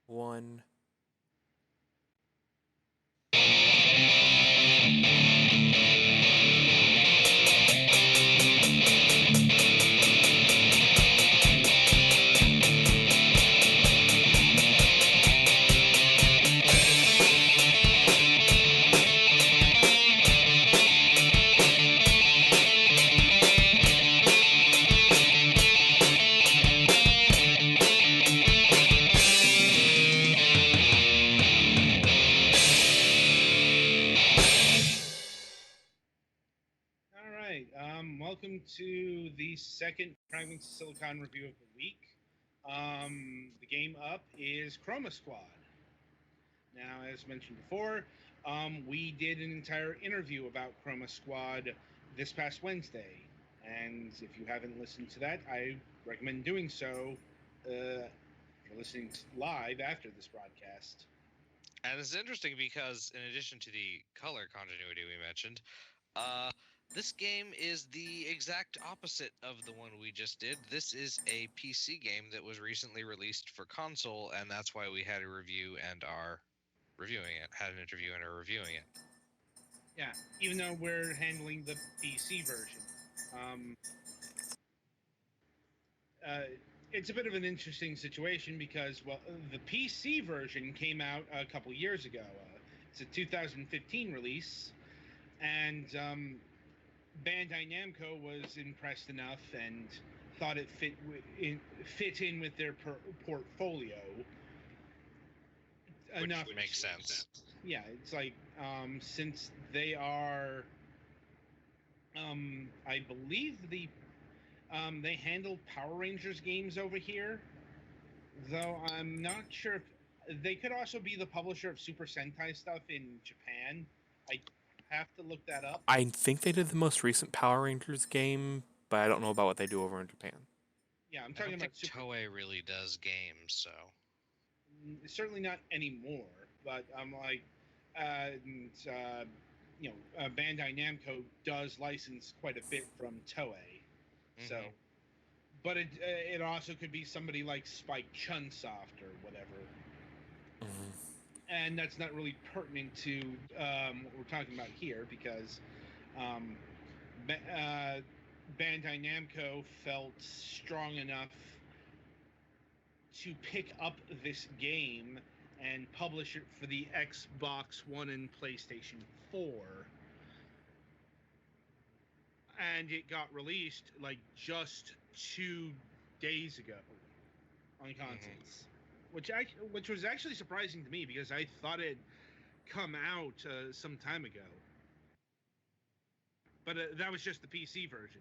one. All right. Welcome to the second Fragments of Silicon review of the week. The game up is Chroma Squad. Now, as mentioned before, we did an entire interview about Chroma Squad this past Wednesday. And if you haven't listened to that, I recommend doing so if you're listening live after this broadcast. And it's interesting because, in addition to the color continuity we mentioned, this game is the exact opposite of the one we just did. This is a PC game that was recently released for console, and that's why we had a review and are reviewing it. Had an interview and are reviewing it. Yeah, even though we're handling the PC version. Um, uh, it's a bit of an interesting situation because, well, the PC version came out a couple years ago. It's a 2015 release, and Bandai Namco was impressed enough and thought it fit in with their portfolio enough. Which makes sense. Yeah, it's like since they are, I believe they handle Power Rangers games over here, though I'm not sure if they could also be the publisher of Super Sentai stuff in Japan. I have to look that up. I think they did the most recent Power Rangers game, but I don't know about what they do over in Japan. Yeah, I'm I talking don't about think Toei really does games, so certainly not anymore. But I'm like, and, Bandai Namco does license quite a bit from Toei, so. But it also could be somebody like Spike Chunsoft or whatever. Mhm. And that's not really pertinent to what we're talking about here because um, Bandai Namco felt strong enough to pick up this game and publish it for the Xbox One and PlayStation 4. And it got released like just 2 days ago on consoles. Which was actually surprising to me because I thought it'd come out some time ago. But that was just the PC version.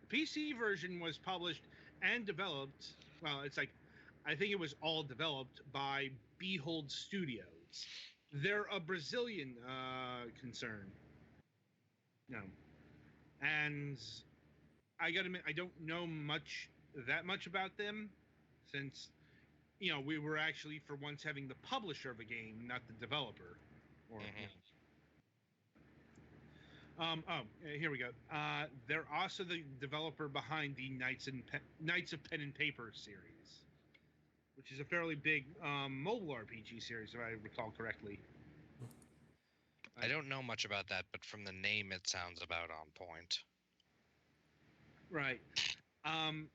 The PC version was published and developed. Well, it's like I think it was all developed by Behold Studios. They're a Brazilian concern. No, and I gotta admit I don't know that much about them since we were actually for once having the publisher of a game, not the developer. Or here we go. They're also the developer behind the Knights of Pen and Paper series, which is a fairly big mobile RPG series, if I recall correctly. I don't know much about that, but from the name, it sounds about on point. Right. Um,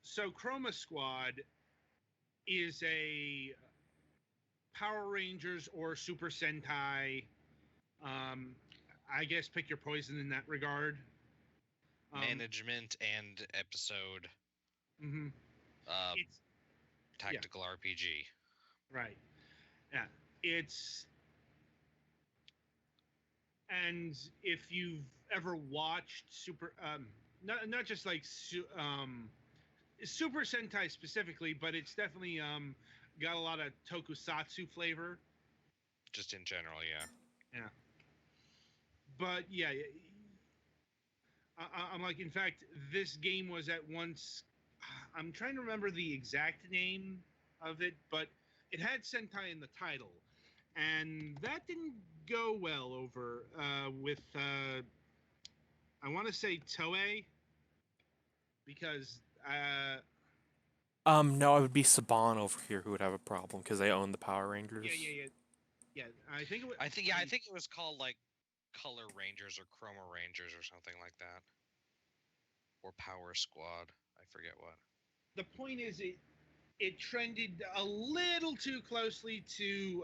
so Chroma Squad is a Power Rangers or Super Sentai. I guess pick your poison in that regard. Management and episode. Mm-hmm. It's tactical RPG. Right. Yeah. It's and if you've ever watched not just like Super Sentai specifically, but it's definitely got a lot of tokusatsu flavor. Just in general, yeah. Yeah. But yeah, I'm like, in fact, this game was at once. I'm trying to remember the exact name of it, but it had Sentai in the title, and that didn't go well over with. I want to say Toei because No, it would be Saban over here who would have a problem because they own the Power Rangers. Yeah. I think it was. I think it was called like Color Rangers or Chroma Rangers or something like that, or Power Squad. I forget what. The point is, it trended a little too closely to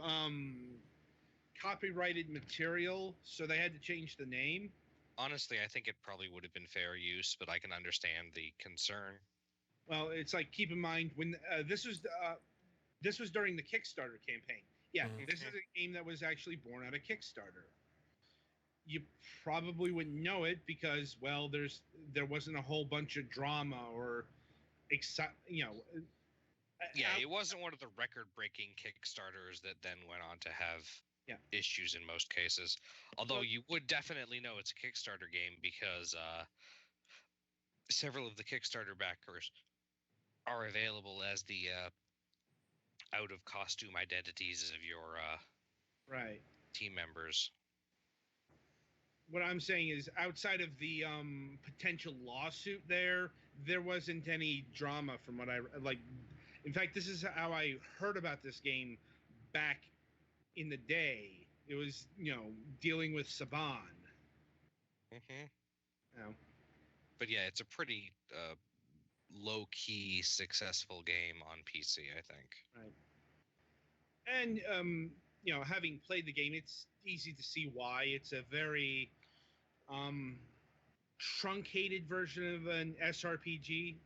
copyrighted material, so they had to change the name. Honestly, I think it probably would have been fair use, but I can understand the concern. Well, it's like, keep in mind when this was during the Kickstarter campaign. Yeah, Mhm. this is a game that was actually born out of Kickstarter. You probably wouldn't know it because, well, there wasn't a whole bunch of drama or Yeah, it wasn't one of the record-breaking Kickstarters that then went on to have issues in most cases. Although you would definitely know it's a Kickstarter game because several of the Kickstarter backers are available as the out-of-costume identities of your right. team members. What I'm saying is, outside of the potential lawsuit, there wasn't any drama from what I like. In fact, this is how I heard about this game back in the day. It was, dealing with Saban. Mm-hmm. You know, But yeah, it's a pretty low-key successful game on PC, I think. right. And having played the game, it's easy to see why. It's a very truncated version of an SRPG,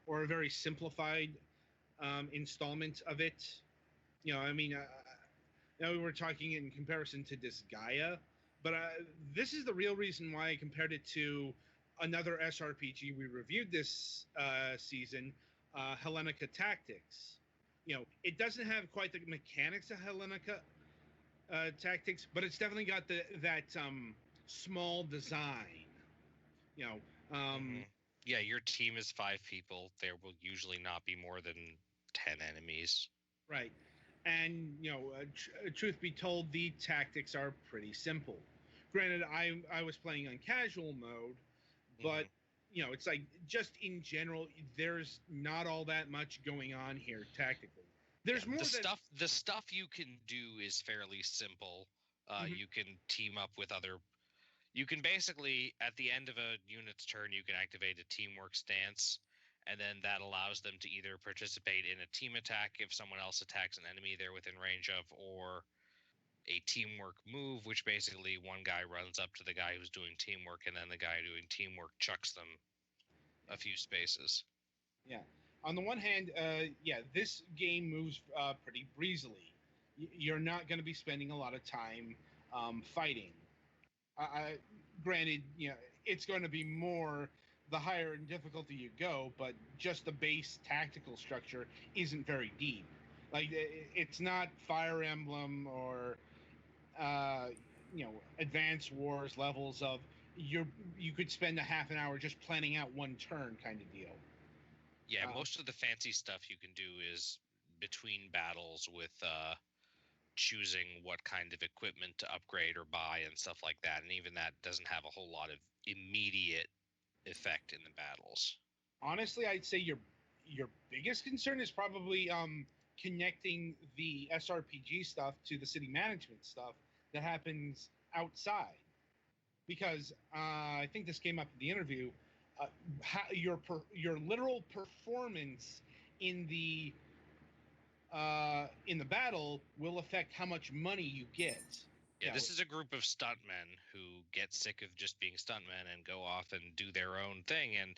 or a very simplified installment of it. I mean, now we were talking in comparison to Disgaea, but this is the real reason why I compared it to another SRPG we reviewed this season, Hellenica Tactics. It doesn't have quite the mechanics of Hellenica Tactics, but it's definitely got that small design. Yeah, your team is 5 people. There will usually not be more than 10 enemies. Right. And, truth be told, the tactics are pretty simple. Granted, I was playing on casual mode, but, it's like, just in general, there's not all that much going on here tactically. There's more the stuff you can do is fairly simple. You can team up with other. You can basically, at the end of a unit's turn, you can activate a teamwork stance, and then that allows them to either participate in a team attack if someone else attacks an enemy they're within range of, or a teamwork move, which basically one guy runs up to the guy who's doing teamwork, and then the guy doing teamwork chucks them a few spaces. Yeah. On the one hand, this game moves pretty breezily. You're not going to be spending a lot of time fighting. Granted, it's going to be more the higher in difficulty you go, but just the base tactical structure isn't very deep. Like, it's not Fire Emblem or Advance Wars levels of you could spend a half an hour just planning out one turn kind of deal. Yeah, most of the fancy stuff you can do is between battles with choosing what kind of equipment to upgrade or buy and stuff like that. And even that doesn't have a whole lot of immediate effect in the battles. Honestly, I'd say your biggest concern is probably connecting the SRPG stuff to the city management stuff that happens outside. Because I think this came up in the interview, your literal performance in the battle will affect how much money you get. Yeah, this is a group of stuntmen who get sick of just being stuntmen and go off and do their own thing, and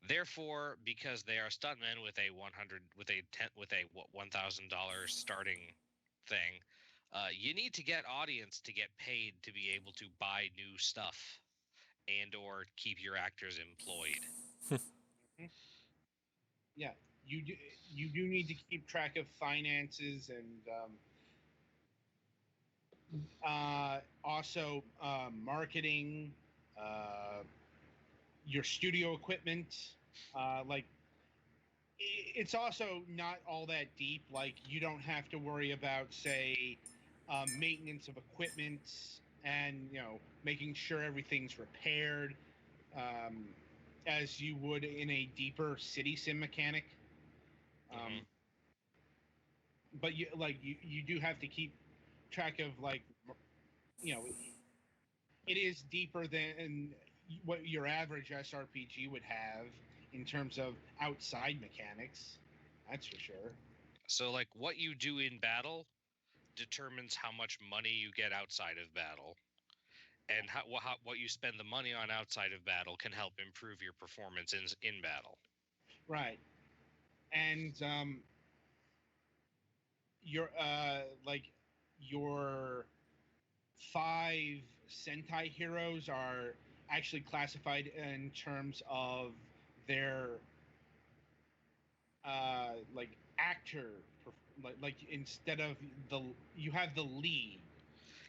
therefore, because they are stuntmen with a $1,000 starting thing, you need to get audience to get paid to be able to buy new stuff and or keep your actors employed. Yeah, you do need to keep track of finances and also marketing, your studio equipment. Like, it's also not all that deep. Like, you don't have to worry about, say, maintenance of equipment and making sure everything's repaired. as you would in a deeper city sim mechanic. Mhm. But you do have to keep track of you know it is deeper than what your average SRPG would have in terms of outside mechanics. That's for sure. So, like, what you do in battle determines how much money you get outside of battle, and what you spend the money on outside of battle can help improve your performance in battle. Right. And your your 5 Sentai heroes are actually classified in terms of their actor, instead of the you have the lead.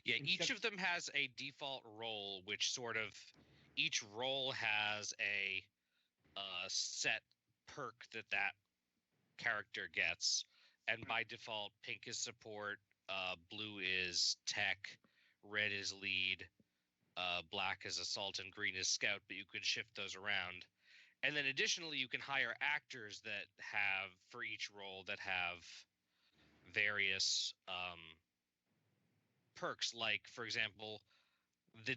Yeah, each Instead of them has a default role, which sort of each role has a set perk that character gets, and by default, pink is support, blue is tech, red is lead, black is assault, and green is scout. But you can shift those around, and then additionally, you can hire actors that have for each role that have various perks. Like, for example, the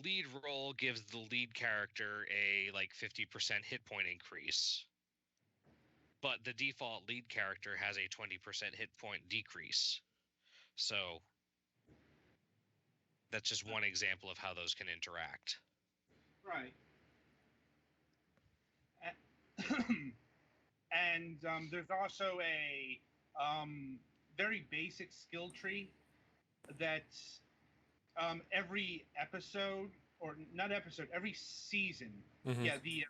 lead role gives the lead character a like 50% hit point increase, but the default lead character has a 20% hit point decrease. So that's just one example of how those can interact. Right. And there's also a very basic skill tree that every episode, or not episode, every season. Mm-hmm. Yeah, the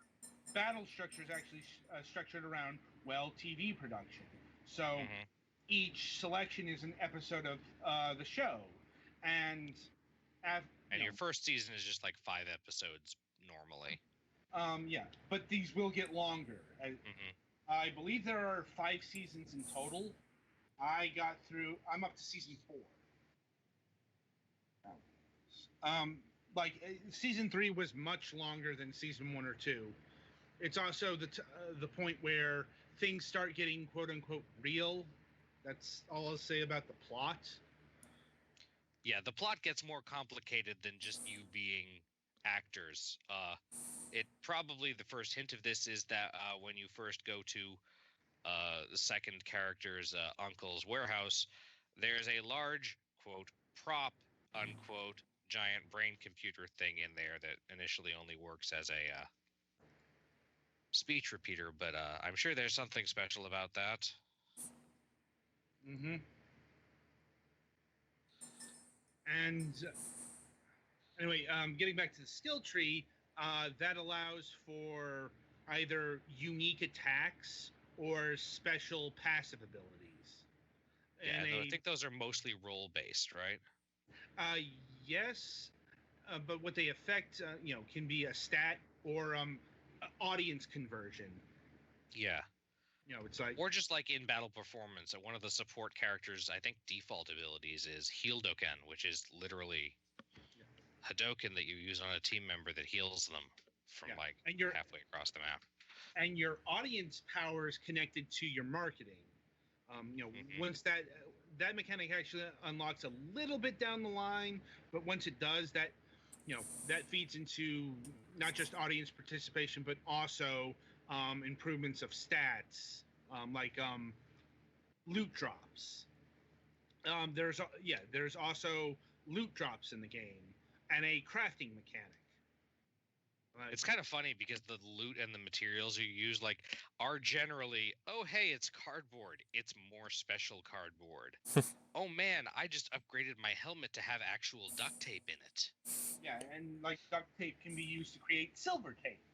battle structure is actually structured around, well, TV production. So Mm-hmm. each selection is an episode of the show, and And your first season is just like 5 episodes normally. yeah, but these will get longer. Mm-hmm. I believe there are 5 seasons in total. I'm up to season 4. Season 3 was much longer than season 1 or 2. It's also the point where things start getting quote unquote real. That's all I'll say about the plot. Yeah, the plot gets more complicated than just you being actors. It probably the first hint of this is that when you first go to the second character's uncle's warehouse, there's a large quote prop unquote giant brain computer thing in there that initially only works as a speech repeater, but I'm sure there's something special about that. Mm-hmm. And anyway, getting back to the skill tree, that allows for either unique attacks or special passive abilities. Yeah, and I think those are mostly role based, right? Uh, yes, but what they affect, can be a stat or audience conversion. Yeah. It's like, or just like in battle performance, one of the support characters, I think default abilities is Healdoken, which is literally Hadoken that you use on a team member that heals them from halfway across the map. And your audience power is connected to your marketing. Once that mechanic actually unlocks a little bit down the line, but once it does, that feeds into not just audience participation, but also improvements of stats, like loot drops. There's also loot drops in the game and a crafting mechanic. It's kind of funny because the loot and the materials you use are generally, oh hey, it's cardboard. It's more special cardboard. Oh man, I just upgraded my helmet to have actual duct tape in it. Yeah, and duct tape can be used to create silver tape.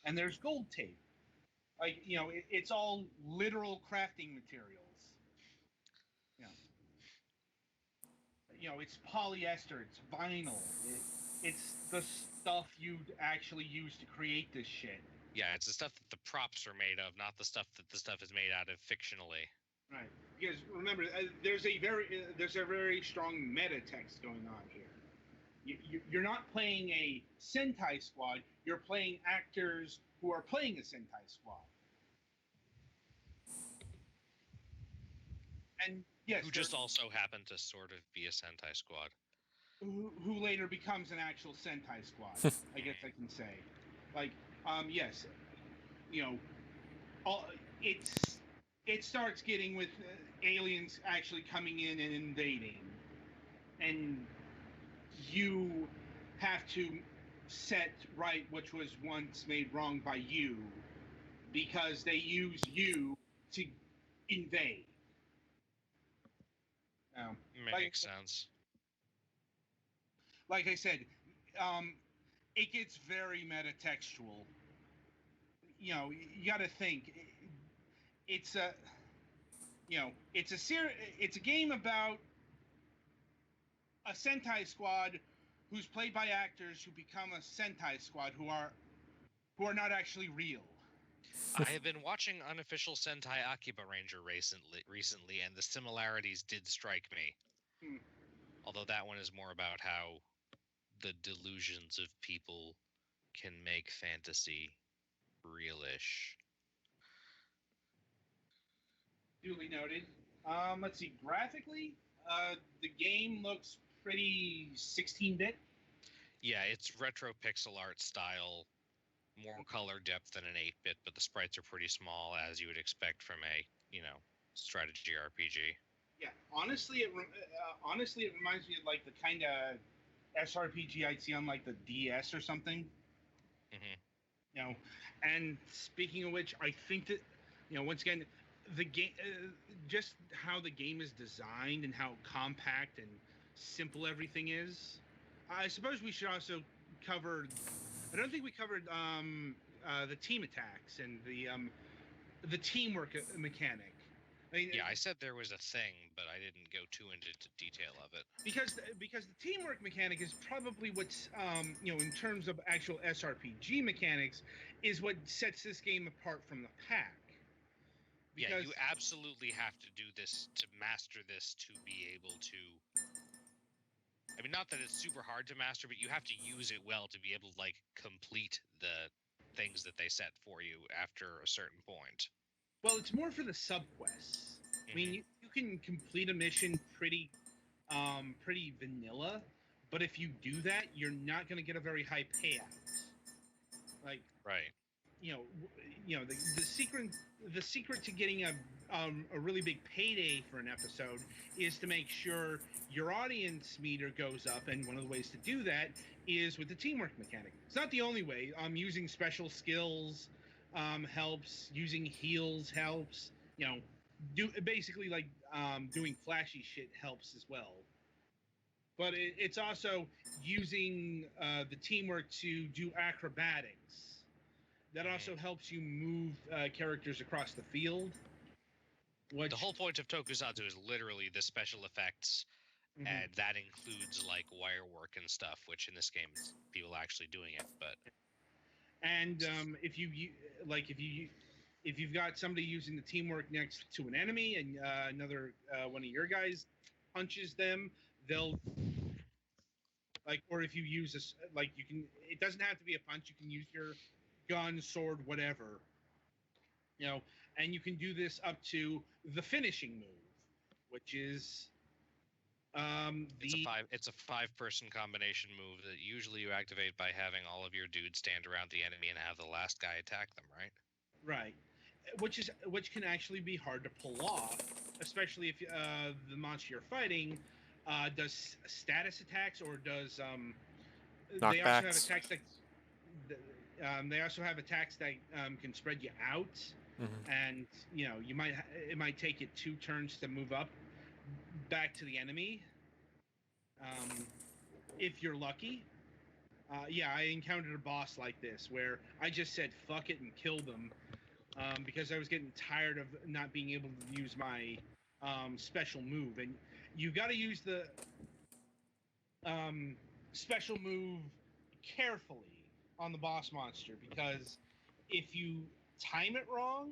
And there's gold tape. It's all literal crafting materials. It's polyester, it's vinyl. It's the stuff you'd actually use to create this shit. Yeah, it's the stuff that the props are made of, not the stuff that the stuff is made out of fictionally. Right. Because remember, there's a very strong meta text going on here. You're not playing a Sentai squad. You're playing actors who are playing a Sentai squad. And yes, Who just also happened to sort of be a Sentai squad. who later becomes an actual Sentai squad. I guess I can say, like, yes, you know, all, it starts getting with aliens actually coming in and invading, and you have to set right which was once made wrong by you because they use you to invade. Um, Makes sense. like I said, um, it gets very metatextual. You know, you got to think. It's a, it's a game about a Sentai squad who's played by actors who become a Sentai squad who are not actually real. I have been watching unofficial Sentai Akiba Ranger recently, and the similarities did strike me. Hmm. Although that one is more about how the delusions of people can make fantasy realish. Duly noted. Let's see. Graphically, the game looks pretty 16-bit. Yeah, it's retro pixel art style, more color depth than an 8-bit, but the sprites are pretty small, as you would expect from a, strategy RPG. Yeah, honestly, it reminds me of like the kind of SRPG I'd see on like the DS or something. Hmm. You know, and speaking of which, I think that once again, the game, just how the game is designed and how compact and simple everything is. I suppose we should also cover. I don't think we covered the team attacks and the teamwork mechanic. I mean, Yeah, I said there was a thing, but I didn't go too into detail of it. because the teamwork mechanic is probably what's in terms of actual SRPG mechanics is what sets this game apart from the pack. Yeah, Because you absolutely have to do this to master this to be able to. I mean, not that it's super hard to master, but you have to use it well to be able to like complete the things that they set for you after a certain point. well, it's more for the subquests. I mean, Hmm. you can complete a mission pretty vanilla, but if you do that, you're not going to get a very high payout. Like Right. the secret to getting a really big payday for an episode is to make sure your audience meter goes up, and one of the ways to do that is with the teamwork mechanic. It's not the only way. Using special skills helps. Using heals helps. Do basically like doing flashy shit helps as well. But it's also using the teamwork to do acrobatics that also helps you move characters across the field. The Which whole point of Tokusatsu is literally the special effects, Mhm. and that includes like wire work and stuff, which in this game is people actually doing it. But and if you've got somebody using the teamwork next to an enemy, and another one of your guys punches them, they'll or if you use this, like you can. It doesn't have to be a punch. You can use your gun, sword, whatever. You know, and you can do this up to the finishing move, which is the it's a 5-person combination move that usually you activate by having all of your dudes stand around the enemy and have the last guy attack them, right? right, which can actually be hard to pull off, especially if the monster you're fighting does status attacks or does they also have Knockbacks. attacks that they also have attacks that can spread you out, Mm-hmm. and it might take you 2 turns to move up back to the enemy, if you're lucky. Yeah, I encountered a boss like this where I just said fuck it and killed them because I was getting tired of not being able to use my special move. And you got to use the special move carefully on the boss monster, because if you time it wrong,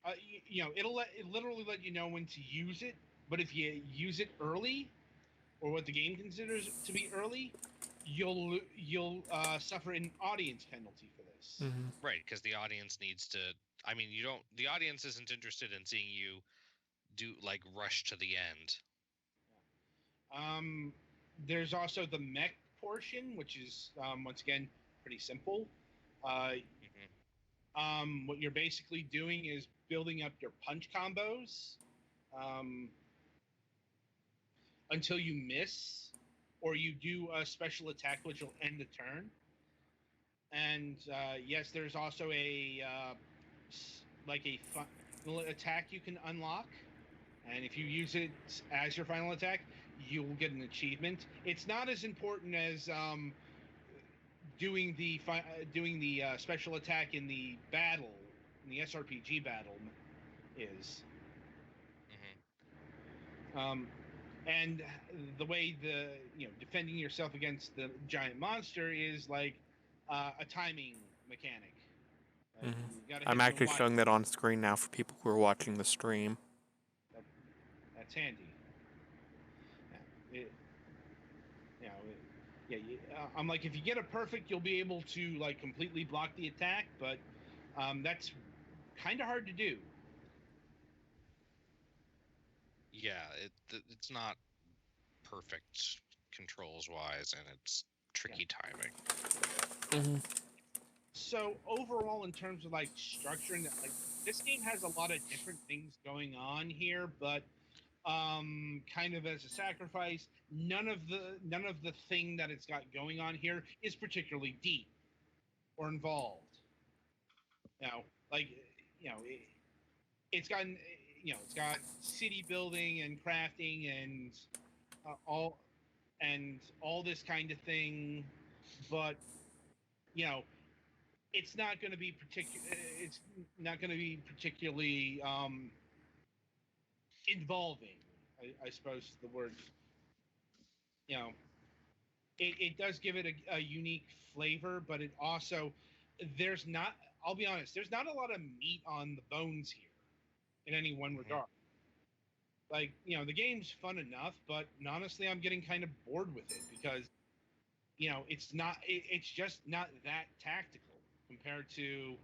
it literally let you know when to use it. But if you use it early, or what the game considers to be early, you'll suffer an audience penalty for this. Mm-hmm. Right, because the audience needs to. I mean, you don't. The audience isn't interested in seeing you do like rush to the end. Um, there's also the mech portion, which is once again pretty simple. Uh, what you're basically doing is building up your punch combos um, until you miss, or you do a special attack which will end the turn. And yes, there's also like a final attack you can unlock, and if you use it as your final attack, you will get an achievement. It's not as important as doing the special attack in the battle, in the SRPG battle, is. Um, and the way defending yourself against the giant monster is like a timing mechanic. Like Mm-hmm. you gotta I'm hit the actually Y. showing that on screen now for people who are watching the stream. That, that's handy. It, yeah. I'm like, if you get it perfect, you'll be able to like completely block the attack, but that's kind of hard to do. Yeah, it's not perfect controls wise, and it's tricky timing. Mm-hmm. So overall, in terms of like structure, and like this game has a lot of different things going on here, but kind of as a sacrifice, none of the thing that it's got going on here is particularly deep or involved. You know, like you know, it's got city building and crafting and all this kind of thing, but you know, it's not going to be particular. It's not going to be particularly involving. I suppose the word. You know, it does give it a unique flavor, but it also there's not. I'll be honest. There's not a lot of meat on the bones here, in any one regard. Like the game's fun enough, but honestly, I'm getting kind of bored with it because it's not. It's just not that tactical compared to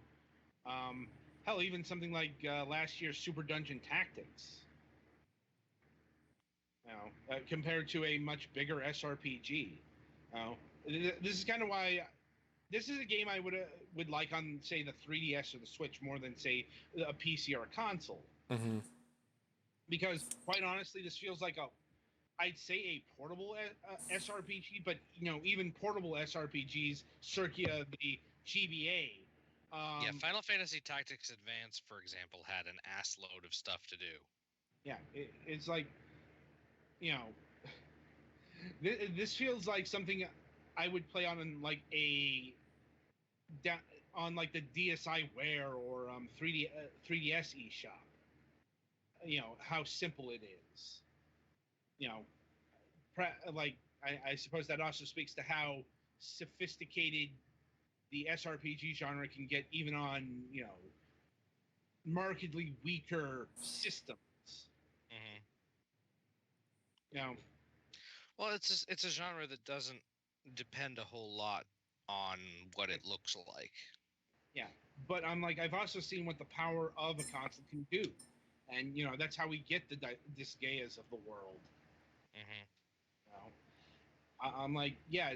hell, even something like last year's Super Dungeon Tactics. Compared to a much bigger SRPG. This is kind of why this is a game I would like on say the 3DS or the Switch more than say a PC or a console. Mm-hmm. Because quite honestly, this feels like I'd say a portable SRPG, but even portable SRPGs, circa the GBA. Yeah, Final Fantasy Tactics Advance, for example, had an ass load of stuff to do. Yeah, it's like this feels like something I would play on like on like the DSiWare or 3DS eShop. How simple it is. You know, like I suppose that also speaks to how sophisticated the SRPG genre can get, even on markedly weaker systems. Mm-hmm. You know, Well, it's a genre that doesn't depend a whole lot on what it looks like. yeah. But I'm like, I've also seen what the power of a console can do, and that's how we get the Disgaeas of the world. Mm-hmm. I'm like, yeah.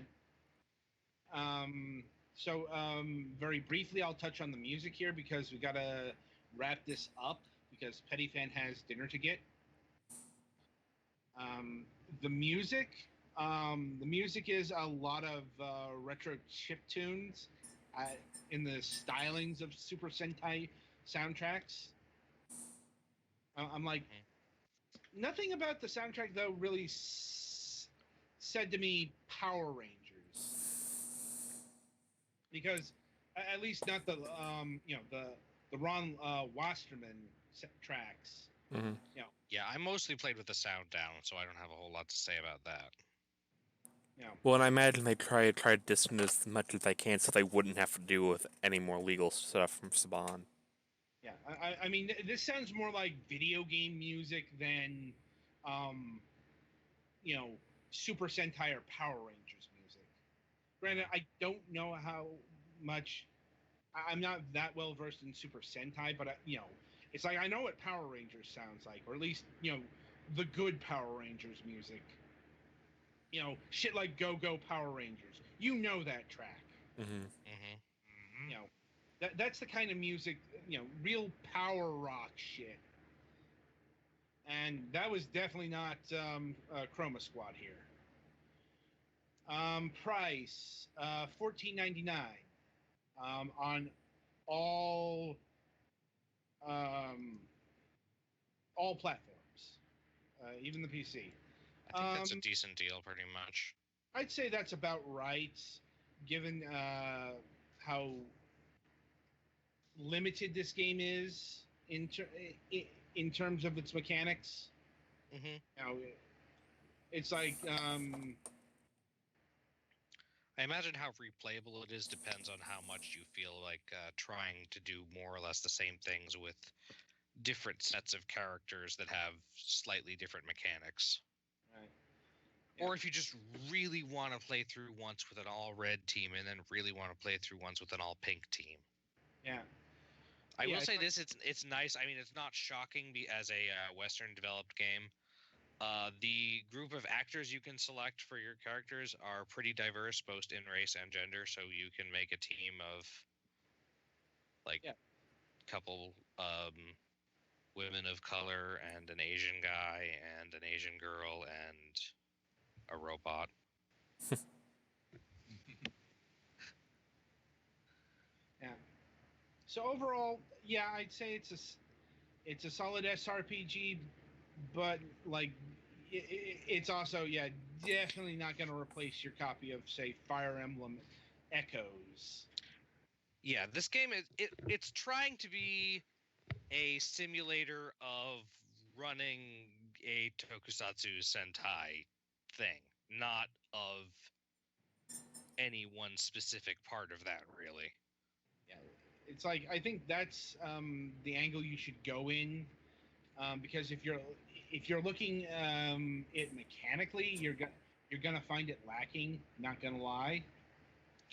Um, very briefly, I'll touch on the music here because we gotta wrap this up because Petty Fan has dinner to get. Um, the music, the music is a lot of retro chip tunes uh, in the stylings of Super Sentai soundtracks. I'm like, nothing about the soundtrack though really said to me Power Rangers, because at least not the Ron Wasterman tracks. Mm-hmm. Yeah, I mostly played with the sound down, so I don't have a whole lot to say about that. Well, and I imagine they try to distance as much as they can so they wouldn't have to deal with any more legal stuff from Saban. Yeah, I mean, this sounds more like video game music than, um, you know, Super Sentai or Power Rangers music. Granted, I don't know how much. I'm not that well versed in Super Sentai, but it's like I know what Power Rangers sounds like, or at least the good Power Rangers music. Shit like Go Go Power Rangers. You know that track. Mm-hmm. Mm-hmm. That's the kind of music, real power rock shit. And that was definitely not Chroma Squad here. Price $14.99 on all um, all platforms, even the PC. I think that's a decent deal, pretty much. I'd say that's about right, given how limited this game is in terms of its mechanics. Mm-hmm. It's like I imagine how replayable it is depends on how much you feel like trying to do more or less the same things with different sets of characters that have slightly different mechanics. Right. Yeah. Or if you just really want to play through once with an all red team and then really want to play through once with an all pink team. Yeah. I will say this: it's nice. I mean, it's not shocking as a Western developed game. The group of actors you can select for your characters are pretty diverse, both in race and gender. So you can make a team of couple women of color and an Asian guy and an Asian girl and a robot. Yeah. So overall, yeah, I'd say it's a solid SRPG, but like it's also definitely not going to replace your copy of, say, Fire Emblem Echoes. Yeah, this game it's trying to be a simulator of running a tokusatsu sentai thing, not of any one specific part of that, really. Yeah, it's like I think that's the angle you should go in, because if you're looking it mechanically, you're gonna find it lacking. Not gonna lie.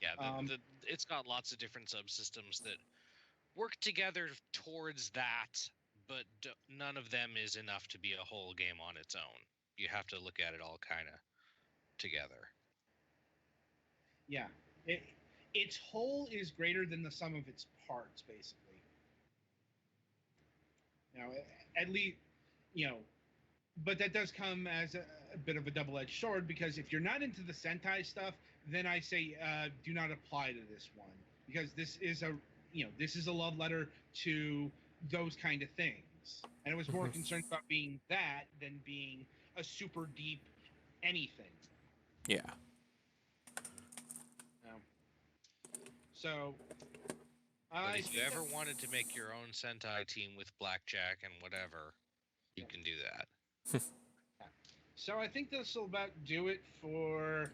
Yeah, it's got lots of different subsystems that work together towards that, but none of them is enough to be a whole game on its own. You have to look at it all kind of together. Yeah, its whole is greater than the sum of its parts, basically. At least, but that does come as a bit of a double-edged sword, because if you're not into the Sentai stuff, then I say do not apply to this one, because this is a love letter to those kind of things, and I was more concerned about being that than being a super deep anything. Yeah. So, but if you ever wanted to make your own Sentai team with Blackjack and whatever, you can do that. So I think this will about do it for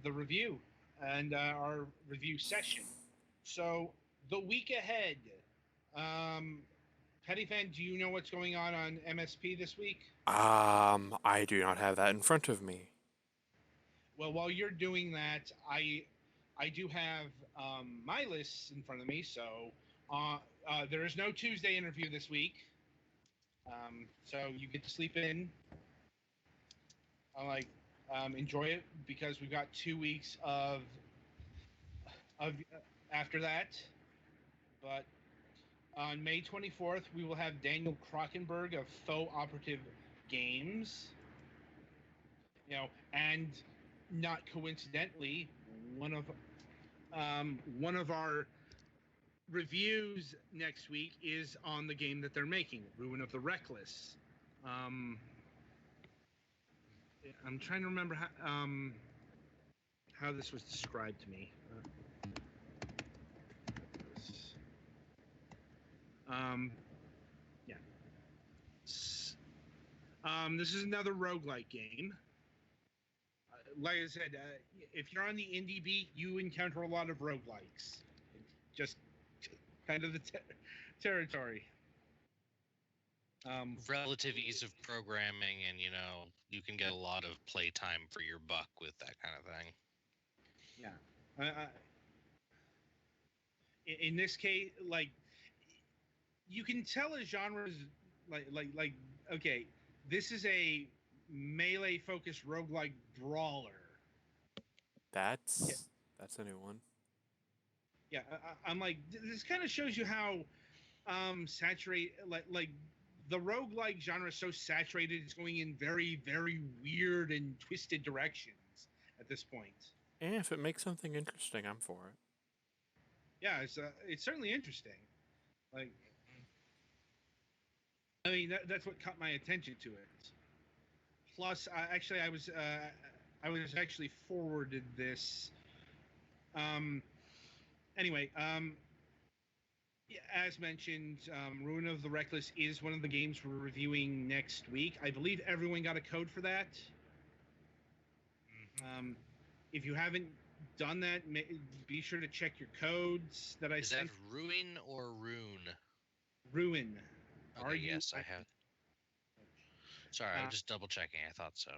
the review and our review session. So the week ahead, Petty Fan, do you know what's going on MSP this week? I do not have that in front of me. Well, while you're doing that, I do have my lists in front of me. So there is no Tuesday interview this week. So you get to sleep in. Enjoy it, because we've got 2 weeks of after that. But on May 24th, we will have Daniel Krockenberg of Faux Operative Games. And not coincidentally, one of our reviews next week is on the game that they're making, Ruin of the Reckless. I'm trying to remember how this was described to me. Yeah. This is another roguelike game. Like I said, if you're on the indie beat, you encounter a lot of roguelikes. Just kind of the territory. Relative ease of programming, and you can get a lot of playtime for your buck with that kind of thing. Yeah. In this case, like, you can tell a genre is like okay, this is a melee focused roguelike brawler. That's a new one. Yeah, I'm like, this kind of shows you how saturated, like the roguelike genre is so saturated, it's going in very, very weird and twisted directions at this point. And if it makes something interesting, I'm for it. Yeah, it's certainly interesting. Like, I mean, that's what caught my attention to it. Plus, I was actually forwarded this. Anyway, yeah, as mentioned, Ruin of the Reckless is one of the games we're reviewing next week. I believe everyone got a code for that. If you haven't done that, be sure to check your codes that I sent. Is that Ruin or Rune? Ruin. Okay, yes, I have. Sorry, I was just double checking. I thought so.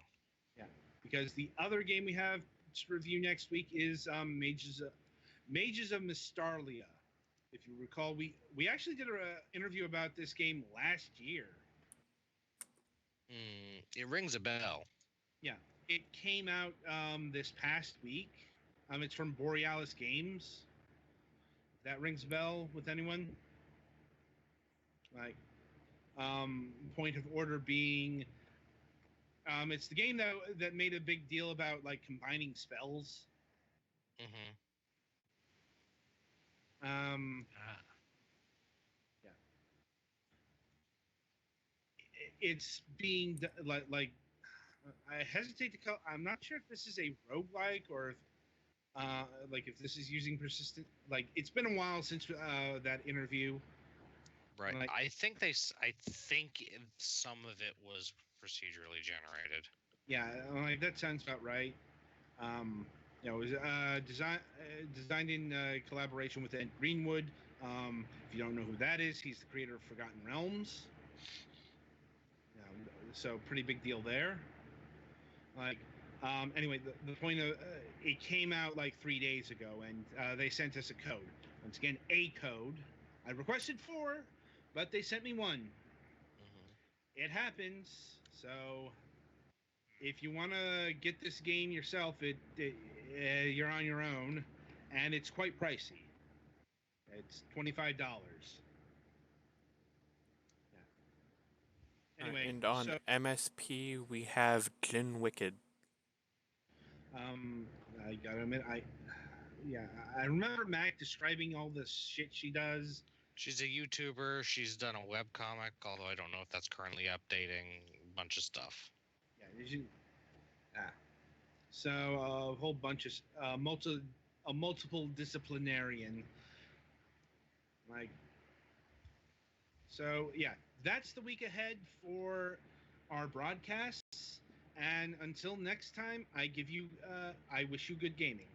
Yeah, because the other game we have to review next week is Mages of Mystarlia. If you recall, we actually did an interview about this game last year. It rings a bell. Yeah, it came out this past week. It's from Borealis Games. That rings a bell with anyone? Like, point of order being, it's the game that made a big deal about like combining spells. Mm-hmm. Yeah. It's being like I hesitate to call. I'm not sure if this is a roguelike or like if this is using persistent. Like, it's been a while since that interview. Right. Like, I think some of it was procedurally generated. yeah, like that sounds about right. It was designed in collaboration with Ed Greenwood. If you don't know who that is, he's the creator of Forgotten Realms. So pretty big deal there. Like, anyway, the point of it came out like 3 days ago, and they sent us a code. Once again, a code. I requested 4, but they sent me 1. Mm-hmm. It happens. So if you want to get this game yourself, you're on your own, and it's quite pricey. It's $25. Yeah. Anyway, and on MSP we have Jin Wicked. I gotta admit, I remember Mac describing all the shit she does. She's a YouTuber. She's done a webcomic, although I don't know if that's currently updating. A bunch of stuff. Yeah, so a whole bunch of multiple disciplinarian. Like, so yeah, that's the week ahead for our broadcasts. And until next time, I wish you good gaming.